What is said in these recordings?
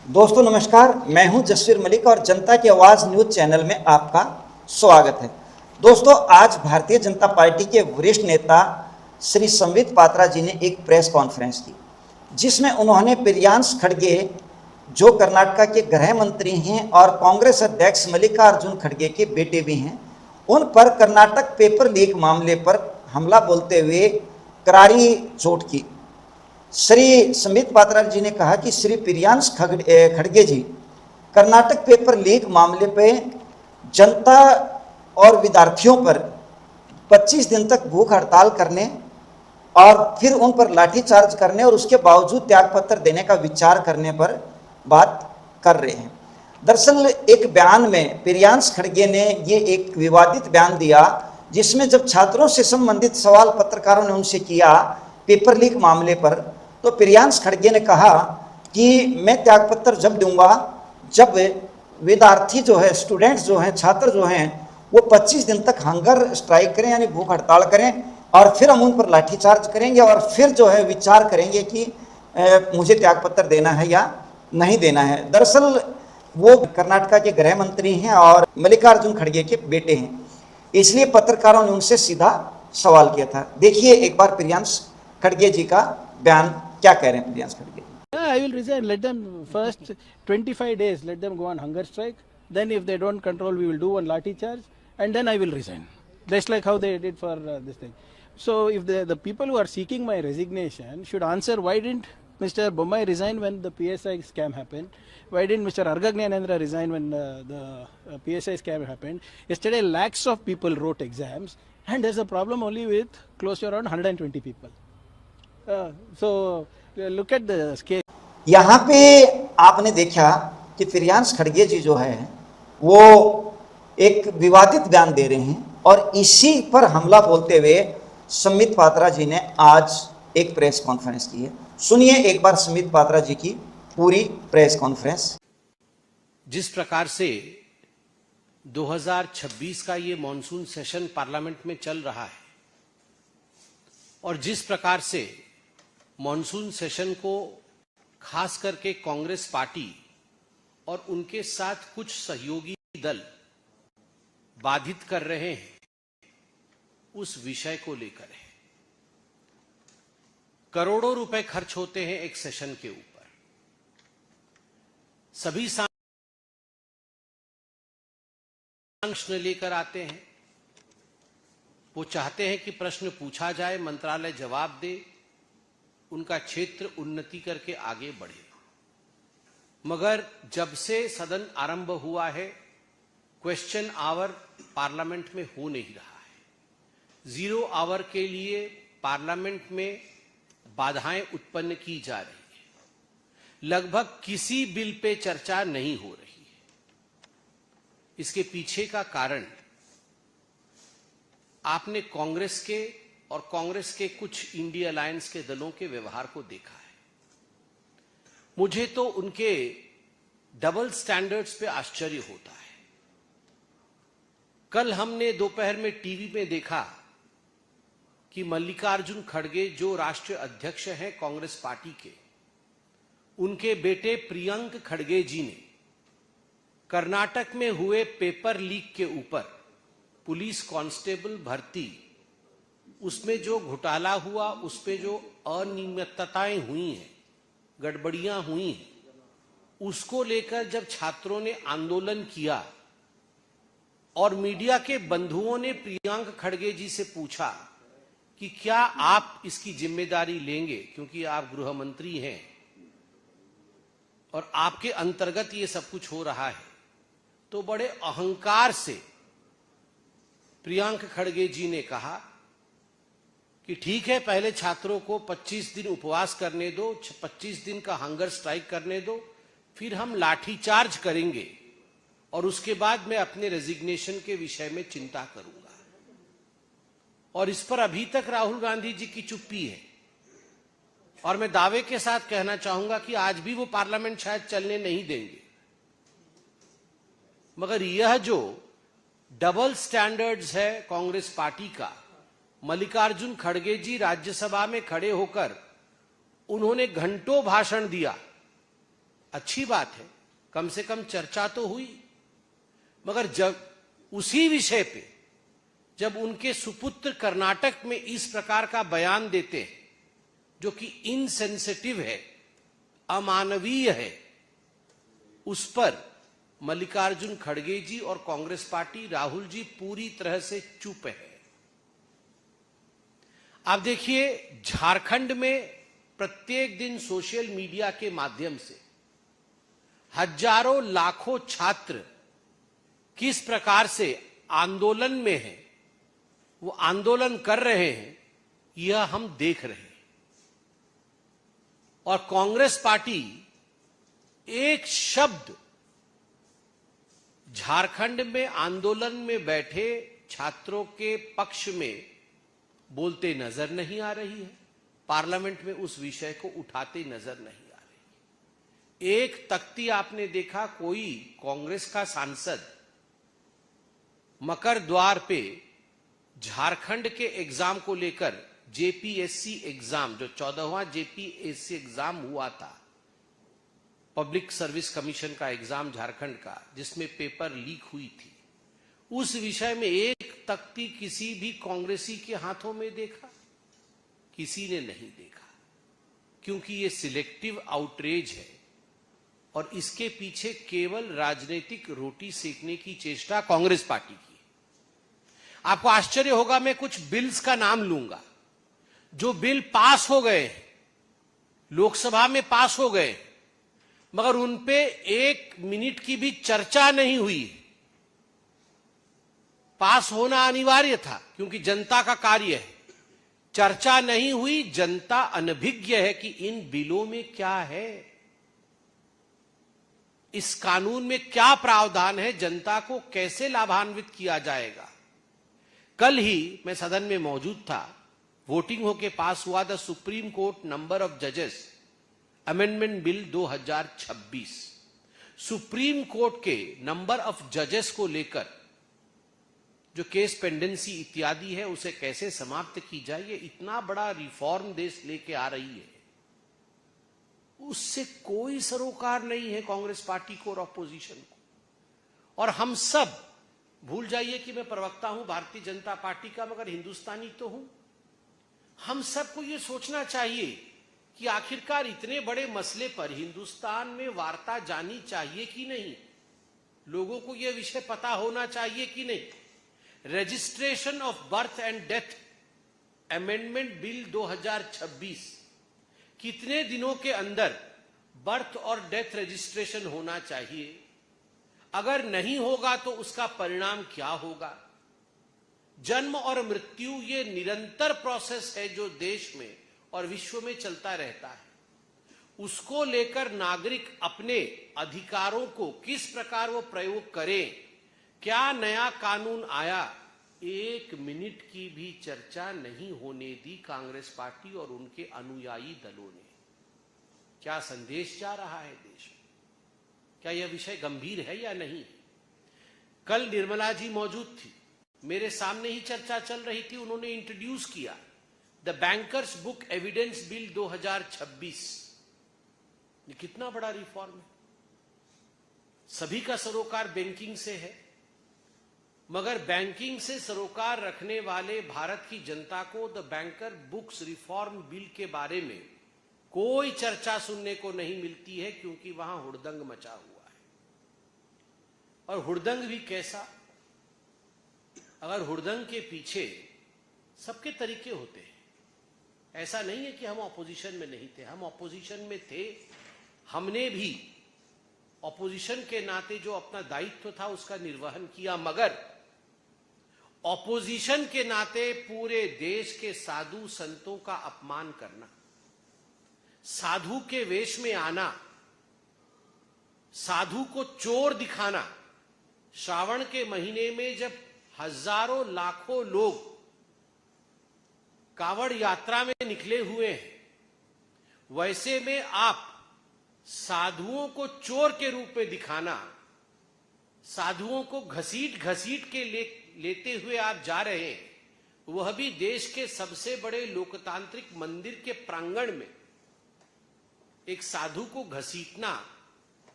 दोस्तों नमस्कार, मैं हूं जसवीर मलिक और जनता की आवाज़ न्यूज़ चैनल में आपका स्वागत है। दोस्तों, आज भारतीय जनता पार्टी के वरिष्ठ नेता श्री संबित पात्रा जी ने एक प्रेस कॉन्फ्रेंस की, जिसमें उन्होंने प्रियांश खड़गे, जो कर्नाटक के गृह मंत्री हैं और कांग्रेस अध्यक्ष मल्लिकार्जुन खड़गे के बेटे भी हैं, उन पर कर्नाटक पेपर लीक मामले पर हमला बोलते हुए करारी चोट की। श्री संबित पात्रा जी ने कहा कि श्री प्रियांश खड़गे जी कर्नाटक पेपर लीक मामले पे जनता और विद्यार्थियों पर 25 दिन तक भूख हड़ताल करने और फिर उन पर लाठीचार्ज करने और उसके बावजूद त्यागपत्र देने का विचार करने पर बात कर रहे हैं। दरअसल एक बयान में प्रियांश खड़गे ने ये एक विवादित बयान दिया, जिसमें जब छात्रों से संबंधित सवाल पत्रकारों ने उनसे किया पेपर लीक मामले पर, तो प्रियांश खड़गे ने कहा कि मैं त्यागपत्र जब दूंगा जब विद्यार्थी जो है, स्टूडेंट्स जो हैं, छात्र जो हैं, वो 25 दिन तक हंगर स्ट्राइक करें यानी भूख हड़ताल करें और फिर हम उन पर लाठीचार्ज करेंगे और फिर जो है विचार करेंगे कि मुझे त्यागपत्र देना है या नहीं देना है। दरअसल वो कर्नाटक के गृह मंत्री हैं और मल्लिकार्जुन खड़गे के बेटे हैं, इसलिए पत्रकारों ने उनसे सीधा सवाल किया था। देखिए एक बार प्रियांश खड़गे जी का बयान क्या कह रहे हैं। प्रियांश खड़गे, I will resign. Let them first 25 days. Let them go on hunger strike. Then, if they don't control, we will do one lathi charge, and then I will resign. That's like how they did for this thing. So, if the people who are seeking my resignation should answer, why didn't Mr. Bommai resign when the PSI scam happened? Why didn't Mr. Argagnanendra resign when the PSI scam happened? Yesterday, lakhs of people wrote exams, and there's a problem only with close to around 120 people. So, look at the scale. यहाँ पे आपने देखा कि प्रियांश खड़गे जी जो है वो एक विवादित बयान दे रहे हैं और इसी पर हमला बोलते हुए संबित पात्रा जी ने आज एक प्रेस कॉन्फ्रेंस की है। सुनिए एक बार संबित पात्रा जी की पूरी प्रेस कॉन्फ्रेंस। जिस प्रकार से 2026 का ये मॉनसून सेशन पार्लियामेंट में चल रहा है और जिस प्रकार से मॉनसून सेशन को खास करके कांग्रेस पार्टी और उनके साथ कुछ सहयोगी दल बाधित कर रहे हैं, उस विषय को लेकर है। करोड़ों रुपए खर्च होते हैं एक सेशन के ऊपर। सभी प्रश्न लेकर आते हैं, वो चाहते हैं कि प्रश्न पूछा जाए, मंत्रालय जवाब दे, उनका क्षेत्र उन्नति करके आगे बढ़े। मगर जब से सदन आरंभ हुआ है, क्वेश्चन आवर पार्लियामेंट में हो नहीं रहा है। 0 आवर के लिए पार्लियामेंट में बाधाएं उत्पन्न की जा रही है। लगभग किसी बिल पे चर्चा नहीं हो रही है। इसके पीछे का कारण आपने कांग्रेस के और कांग्रेस के कुछ इंडिया अलायंस के दलों के व्यवहार को देखा है। मुझे तो उनके डबल स्टैंडर्ड्स पे आश्चर्य होता है। कल हमने दोपहर में टीवी में देखा कि मल्लिकार्जुन खड़गे जो राष्ट्रीय अध्यक्ष हैं कांग्रेस पार्टी के, उनके बेटे प्रियंक खड़गे जी ने कर्नाटक में हुए पेपर लीक के ऊपर पुलिस कांस्टेबल भर्ती, उसमें जो घोटाला हुआ, उसमें जो अनियमितताएं हुई हैं, गड़बड़ियां हुई हैं, उसको लेकर जब छात्रों ने आंदोलन किया और मीडिया के बंधुओं ने प्रियंक खड़गे जी से पूछा कि क्या आप इसकी जिम्मेदारी लेंगे, क्योंकि आप गृह मंत्री हैं और आपके अंतर्गत ये सब कुछ हो रहा है, तो बड़े अहंकार से प्रियंक खड़गे जी ने कहा कि ठीक है, पहले छात्रों को 25 दिन उपवास करने दो, 25 दिन का हंगर स्ट्राइक करने दो, फिर हम लाठीचार्ज करेंगे और उसके बाद मैं अपने रेजिग्नेशन के विषय में चिंता करूंगा। और इस पर अभी तक राहुल गांधी जी की चुप्पी है और मैं दावे के साथ कहना चाहूंगा कि आज भी वो पार्लियामेंट शायद चलने नहीं देंगे। मगर यह जो डबल स्टैंडर्ड्स है कांग्रेस पार्टी का, मल्लिकार्जुन खड़गे जी राज्यसभा में खड़े होकर उन्होंने घंटों भाषण दिया अच्छी बात है, कम से कम चर्चा तो हुई। मगर जब उसी विषय पे जब उनके सुपुत्र कर्नाटक में इस प्रकार का बयान देते हैं जो कि इनसेंसिटिव है, अमानवीय है, उस पर मल्लिकार्जुन खड़गे जी और कांग्रेस पार्टी, राहुल जी पूरी तरह से चुप है। आप देखिए, झारखंड में प्रत्येक दिन सोशल मीडिया के माध्यम से हजारों लाखों छात्र किस प्रकार से आंदोलन में हैं, वो आंदोलन कर रहे हैं, यह हम देख रहे हैं। और कांग्रेस पार्टी एक शब्द झारखंड में आंदोलन में बैठे छात्रों के पक्ष में बोलते नजर नहीं आ रही है, पार्लियामेंट में उस विषय को उठाते नजर नहीं आ रही। एक तख्ती आपने देखा, कोई कांग्रेस का सांसद मकर द्वार पे झारखंड के एग्जाम को लेकर, जेपीएससी एग्जाम, जो 14वां जेपीएससी एग्जाम हुआ था, पब्लिक सर्विस कमीशन का एग्जाम झारखंड का, जिसमें पेपर लीक हुई थी, उस विषय में एक तख्ती किसी भी कांग्रेसी के हाथों में देखा? किसी ने नहीं देखा, क्योंकि ये सिलेक्टिव आउटरीच है और इसके पीछे केवल राजनीतिक रोटी सेकने की चेष्टा कांग्रेस पार्टी की। आपको आश्चर्य होगा, मैं कुछ बिल्स का नाम लूंगा जो बिल पास हो गए, लोकसभा में पास हो गए, मगर उन पे 1 मिनट की भी चर्चा नहीं हुई। पास होना अनिवार्य था क्योंकि जनता का कार्य है, चर्चा नहीं हुई। जनता अनभिज्ञ है कि इन बिलों में क्या है, इस कानून में क्या प्रावधान है, जनता को कैसे लाभान्वित किया जाएगा। कल ही मैं सदन में मौजूद था, वोटिंग होके पास हुआ the supreme court number of जजेस अमेंडमेंट बिल 2026। सुप्रीम कोर्ट के नंबर ऑफ जजेस को लेकर जो केस पेंडेंसी इत्यादि है, उसे कैसे समाप्त की जाए, ये इतना बड़ा रिफॉर्म देश लेके आ रही है, उससे कोई सरोकार नहीं है कांग्रेस पार्टी को और अपोजिशन को। और हम सब, भूल जाइए कि मैं प्रवक्ता हूं भारतीय जनता पार्टी का, मगर हिंदुस्तानी तो हूं। हम सबको यह सोचना चाहिए कि आखिरकार इतने बड़े मसले पर हिंदुस्तान में वार्ता जानी चाहिए कि नहीं, लोगों को यह विषय पता होना चाहिए कि नहीं। Registration of birth and death amendment bill 2026, कितने दिनों के अंदर बर्थ और डेथ रजिस्ट्रेशन होना चाहिए, अगर नहीं होगा तो उसका परिणाम क्या होगा। जन्म और मृत्यु ये निरंतर प्रोसेस है जो देश में और विश्व में चलता रहता है, उसको लेकर नागरिक अपने अधिकारों को किस प्रकार वो प्रयोग करें। क्या नया कानून आया, 1 मिनट की भी चर्चा नहीं होने दी कांग्रेस पार्टी और उनके अनुयायी दलों ने। क्या संदेश जा रहा है देश में? क्या यह विषय गंभीर है या नहीं? कल निर्मला जी मौजूद थी, मेरे सामने ही चर्चा चल रही थी, उन्होंने इंट्रोड्यूस किया the bankers book evidence bill 2026। ये कितना बड़ा रिफॉर्म है। सभी का सरोकार बैंकिंग से है, मगर बैंकिंग से सरोकार रखने वाले भारत की जनता को the banker books reform bill के बारे में कोई चर्चा सुनने को नहीं मिलती है, क्योंकि वहां हुड़दंग मचा हुआ है। और हुड़दंग भी कैसा? अगर हुड़दंग के पीछे सबके तरीके होते हैं, ऐसा नहीं है कि हम ऑपोजिशन में नहीं थे, हम ऑपोजिशन में थे। हमने भी ऑपोजिशन के नाते जो अपना दायित्व था उसका निर्वहन किया, मगर ऑपोजिशन के नाते पूरे देश के साधु संतों का अपमान करना, साधु के वेश में आना, साधु को चोर दिखाना, श्रावण के महीने में जब हजारों लाखों लोग कावड़ यात्रा में निकले हुए हैं, वैसे में आप साधुओं को चोर के रूप में दिखाना, साधुओं को घसीट घसीट के लेते हुए आप जा रहे हैं, वह भी देश के सबसे बड़े लोकतांत्रिक मंदिर के प्रांगण में एक साधु को घसीटना,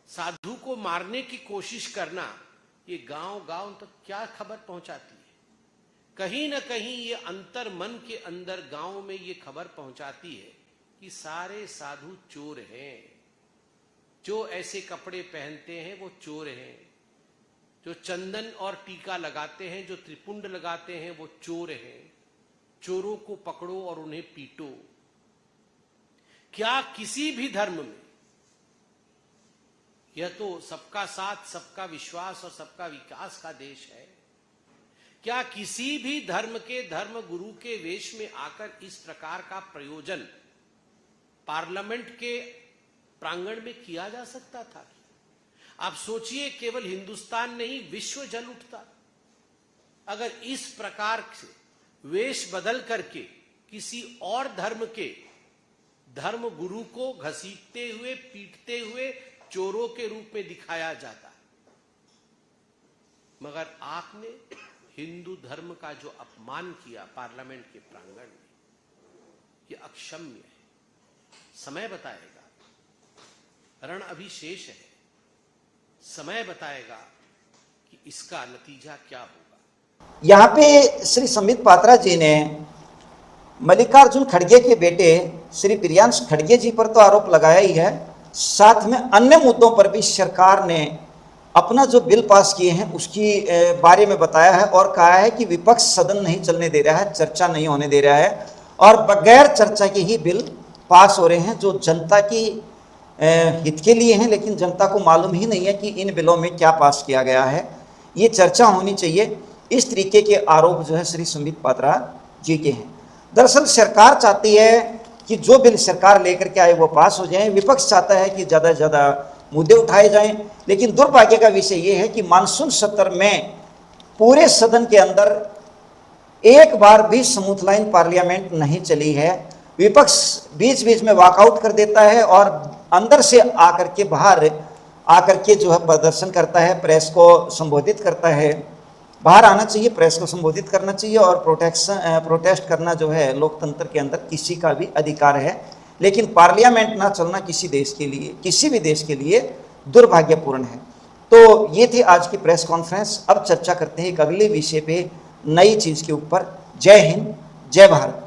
साधु को मारने की कोशिश करना ये गांव गांव तक क्या खबर पहुंचाती है? कहीं ना कहीं ये अंतर मन के अंदर गांव में ये खबर पहुंचाती है कि सारे साधु चोर हैं। जो ऐसे कपड़े पहनते हैं वो चोर हैं। जो चंदन और टीका लगाते हैं, जो त्रिपुंड लगाते हैं, वो चोर हैं। चोरों को पकड़ो और उन्हें पीटो। क्या किसी भी धर्म में, यह तो सबका साथ, सबका विश्वास और सबका विकास का देश है, क्या किसी भी धर्म के धर्म गुरु के वेश में आकर इस प्रकार का प्रयोजन पार्लियामेंट के प्रांगण में किया जा सकता था? आप सोचिए, केवल हिंदुस्तान नहीं, विश्व जल उठता अगर इस प्रकार से वेश बदल करके किसी और धर्म के धर्म गुरु को घसीटते हुए, पीटते हुए चोरों के रूप में दिखाया जाता। मगर आपने हिंदू धर्म का जो अपमान किया पार्लियामेंट के प्रांगण में, यह अक्षम्य है। समय बताएगा, रण अभी शेष है। समय बताएगा कि इसका नतीजा क्या होगा। यहाँ पे श्री संबित पात्रा जी ने मल्लिकार्जुन खड़गे के बेटे श्री प्रियांश खड़गे जी पर तो आरोप लगाया ही है, साथ में अन्य मुद्दों पर भी सरकार ने अपना जो बिल पास किए हैं उसकी बारे में बताया है और कहा है कि विपक्ष सदन नहीं चलने दे रहा है, चर्चा नहीं होने दे रहा है और बगैर चर्चा के ही बिल पास हो रहे हैं जो जनता की हित के लिए हैं, लेकिन जनता को मालूम ही नहीं है कि इन बिलों में क्या पास किया गया है। ये चर्चा होनी चाहिए। इस तरीके के आरोप जो है श्री संबित पात्रा जी के हैं। दरअसल सरकार चाहती है कि जो बिल सरकार लेकर के आए वो पास हो जाए, विपक्ष चाहता है कि ज़्यादा से ज़्यादा मुद्दे उठाए जाएं, लेकिन दुर्भाग्य का विषय ये है कि मानसून सत्र में पूरे सदन के अंदर एक बार भी स्मूथ लाइन पार्लियामेंट नहीं चली है। विपक्ष बीच बीच में वॉकआउट कर देता है और अंदर से आकर के बाहर आकर के जो है प्रदर्शन करता है, प्रेस को संबोधित करता है। बाहर आना चाहिए, प्रेस को संबोधित करना चाहिए और प्रोटेस्ट करना जो है लोकतंत्र के अंदर किसी का भी अधिकार है, लेकिन पार्लियामेंट ना चलना किसी देश के लिए, किसी भी देश के लिए दुर्भाग्यपूर्ण है। तो ये थी आज की प्रेस कॉन्फ्रेंस। अब चर्चा करते हैं एक अगले विषय पे, नई चीज़ के ऊपर। जय हिंद, जय भारत।